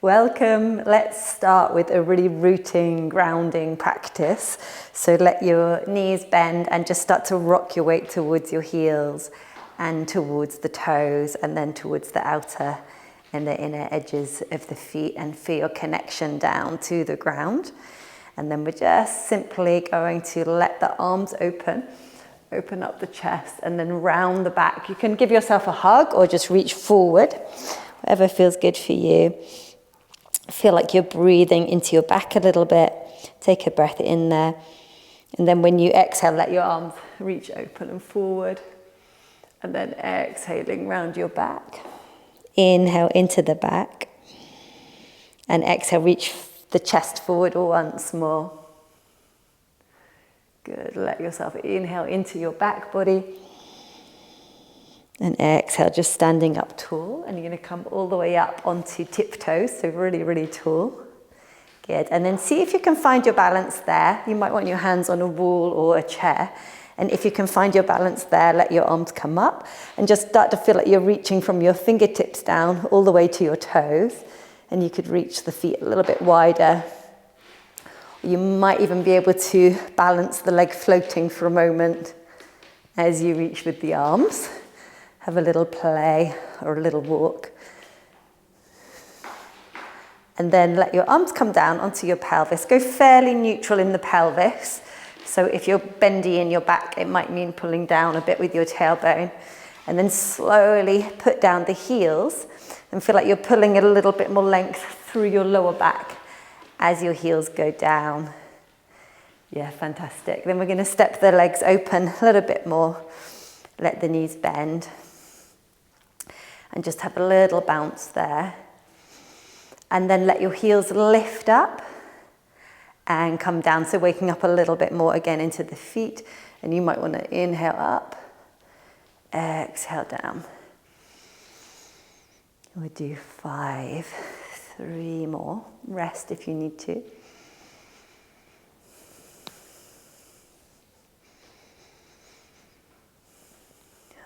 Welcome. Let's start with a really rooting, grounding practice. So let your knees bend and just start to rock your weight towards your heels and towards the toes and then towards the outer and the inner edges of the feet, and feel your connection down to the ground. And then we're just simply going to let the arms open up the chest and then round the back. You can give yourself a hug or just reach forward, whatever feels good for you. Feel like you're breathing into your back a little bit. Take a breath in there. And then when you exhale, let your arms reach open and forward. And then exhaling round your back. Inhale into the back. And exhale, reach the chest forward once more. Good. Let yourself inhale into your back body. And exhale, just standing up tall. And you're going to come all the way up onto tiptoes, so really, really tall. Good. And then see if you can find your balance there. You might want your hands on a wall or a chair. And if you can find your balance there, let your arms come up. And just start to feel like you're reaching from your fingertips down all the way to your toes. And you could reach the feet a little bit wider. You might even be able to balance the leg floating for a moment as you reach with the arms. Have a little play or a little walk. And then let your arms come down onto your pelvis. Go fairly neutral in the pelvis. So if you're bendy in your back, it might mean pulling down a bit with your tailbone. And then slowly put down the heels and feel like you're pulling a little bit more length through your lower back as your heels go down. Yeah, fantastic. Then we're going to step the legs open a little bit more. Let the knees bend. And just have a little bounce there. And then let your heels lift up and come down. So waking up a little bit more again into the feet. And you might want to inhale up, exhale down. We'll do 5, 3 more. Rest if you need to.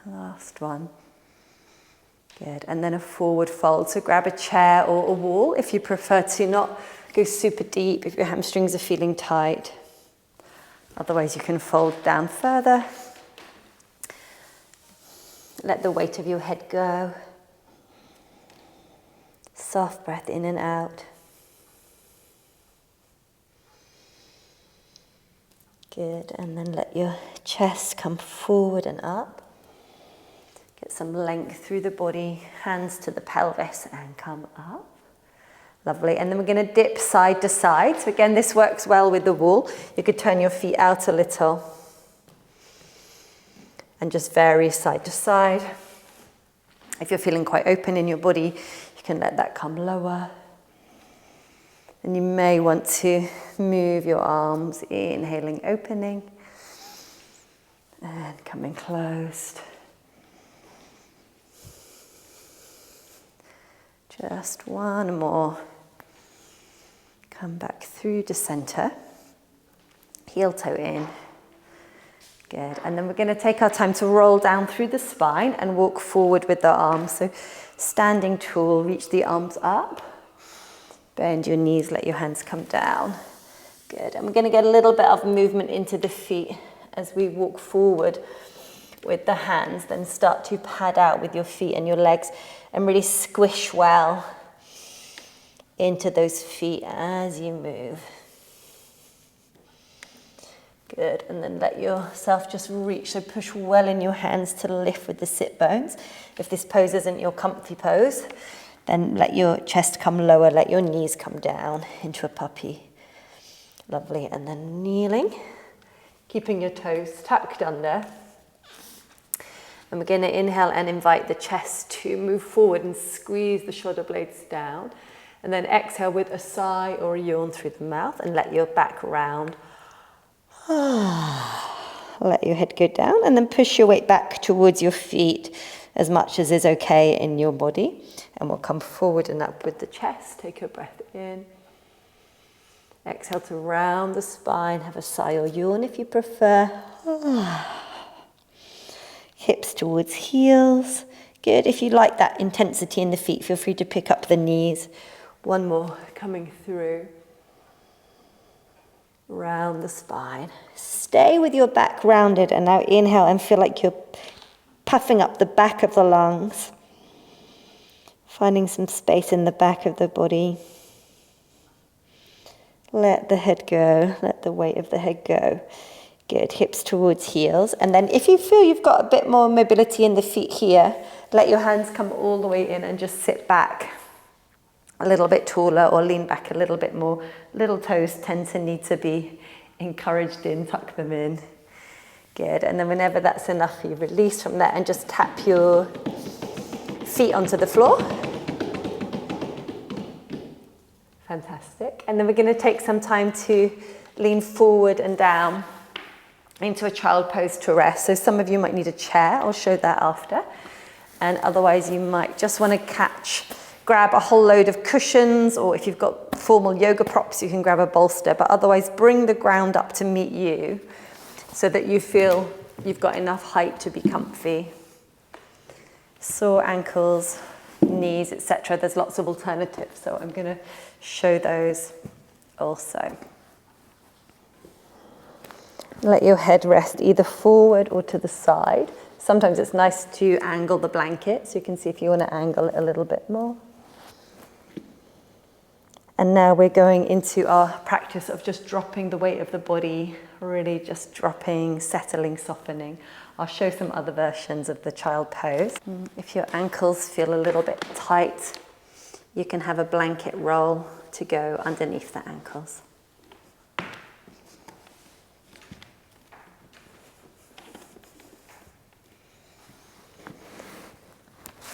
Last one. Good. And then a forward fold. So grab a chair or a wall if you prefer to not go super deep, if your hamstrings are feeling tight. Otherwise, you can fold down further. Let the weight of your head go. Soft breath in and out. Good. And then let your chest come forward and up. Get some length through the body, hands to the pelvis and come up. Lovely. And then we're going to dip side to side. So again, this works well with the wall. You could turn your feet out a little and just vary side to side. If you're feeling quite open in your body, you can let that come lower. And you may want to move your arms, inhaling, opening, and coming closed. Just one more. Come back through to center. Heel toe in. Good. And then we're going to take our time to roll down through the spine and walk forward with the arms. So standing tall, reach the arms up. Bend your knees, let your hands come down. Good. And we're going to get a little bit of movement into the feet as we walk forward with the hands. Then start to pad out with your feet and your legs and really squish well into those feet as you move. Good. And then let yourself just reach. So push well in your hands to lift with the sit bones. If this pose isn't your comfy pose, then let your chest come lower, let your knees come down into a puppy. Lovely. And then kneeling, keeping your toes tucked under. And we're going to inhale and invite the chest to move forward and squeeze the shoulder blades down. And then exhale with a sigh or a yawn through the mouth and let your back round. Let your head go down and then push your weight back towards your feet as much as is okay in your body. And we'll come forward and up with the chest. Take a breath in. Exhale to round the spine. Have a sigh or yawn if you prefer. Hips towards heels. Good. If you like that intensity in the feet, feel free to pick up the knees. One more coming through. Round the spine. Stay with your back rounded, and now inhale and feel like you're puffing up the back of the lungs. Finding some space in the back of the body. Let the head go, let the weight of the head go. Good, hips towards heels. And then if you feel you've got a bit more mobility in the feet here, let your hands come all the way in and just sit back a little bit taller or lean back a little bit more. Little toes tend to need to be encouraged in, tuck them in. Good, and then whenever that's enough, you release from there and just tap your feet onto the floor. Fantastic. And then we're going to take some time to lean forward and down into a child pose to rest. So some of you might need a chair. I'll show that after. And otherwise you might just want to grab a whole load of cushions, or if you've got formal yoga props, you can grab a bolster. But otherwise bring the ground up to meet you so that you feel you've got enough height to be comfy. Sore ankles, knees, etc. There's lots of alternatives. So I'm going to show those also. Let your head rest either forward or to the side. Sometimes it's nice to angle the blanket, so you can see if you want to angle it a little bit more. And now we're going into our practice of just dropping the weight of the body, really just dropping, settling, softening. I'll show some other versions of the child pose. If your ankles feel a little bit tight, you can have a blanket roll to go underneath the ankles.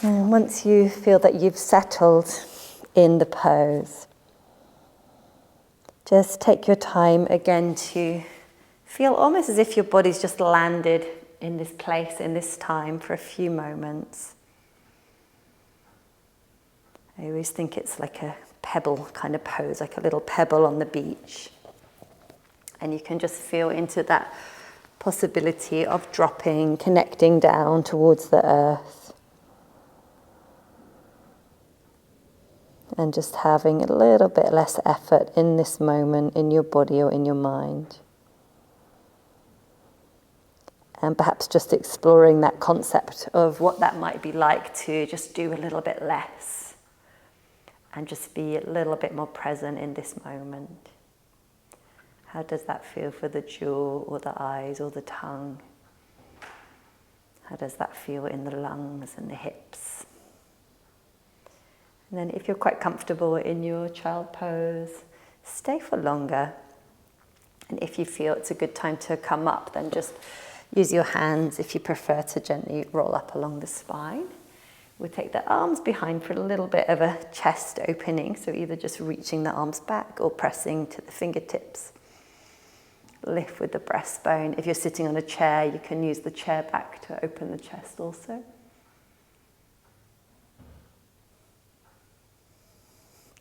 And once you feel that you've settled in the pose, just take your time again to feel almost as if your body's just landed in this place, in this time for a few moments. I always think it's like a pebble kind of pose, like a little pebble on the beach. And you can just feel into that possibility of dropping, connecting down towards the earth. And just having a little bit less effort in this moment in your body or in your mind. And perhaps just exploring that concept of what that might be like to just do a little bit less and just be a little bit more present in this moment. How does that feel for the jaw or the eyes or the tongue? How does that feel in the lungs and the hips? And then if you're quite comfortable in your child pose, stay for longer. And if you feel it's a good time to come up, then just use your hands, if you prefer, to gently roll up along the spine. We'll take the arms behind for a little bit of a chest opening, so either just reaching the arms back or pressing to the fingertips. Lift with the breastbone. If you're sitting on a chair, you can use the chair back to open the chest also.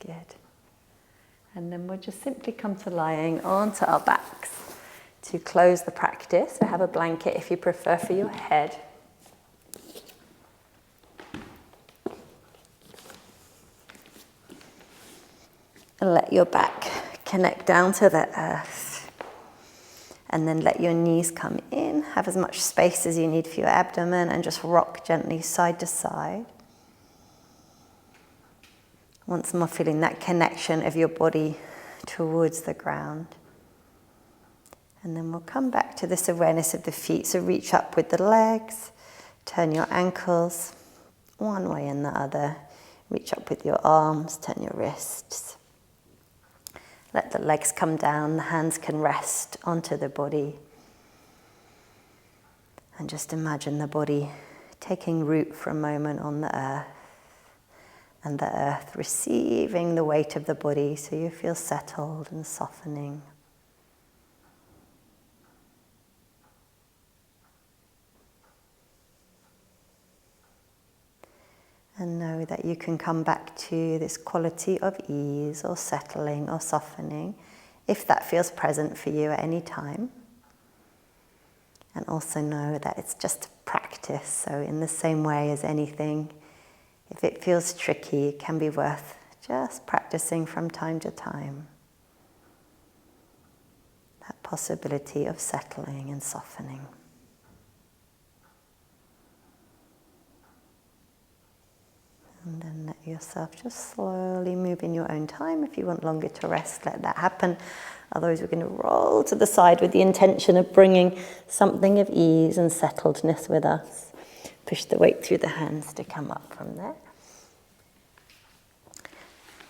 Good. And then we'll just simply come to lying onto our backs to close the practice. So have a blanket if you prefer for your head. And let your back connect down to the earth. And then let your knees come in. Have as much space as you need for your abdomen and just rock gently side to side. Once more, feeling that connection of your body towards the ground. And then we'll come back to this awareness of the feet. So reach up with the legs, turn your ankles one way and the other. Reach up with your arms, turn your wrists. Let the legs come down, the hands can rest onto the body. And just imagine the body taking root for a moment on the earth. And the earth receiving the weight of the body so you feel settled and softening. And know that you can come back to this quality of ease or settling or softening if that feels present for you at any time. And also know that it's just a practice. So in the same way as anything, if it feels tricky, it can be worth just practicing from time to time. That possibility of settling and softening. And then let yourself just slowly move in your own time. If you want longer to rest, let that happen. Otherwise, we're going to roll to the side with the intention of bringing something of ease and settledness with us. Push the weight through the hands to come up from there.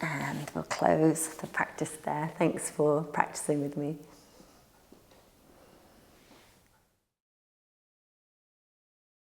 And we'll close the practice there. Thanks for practicing with me.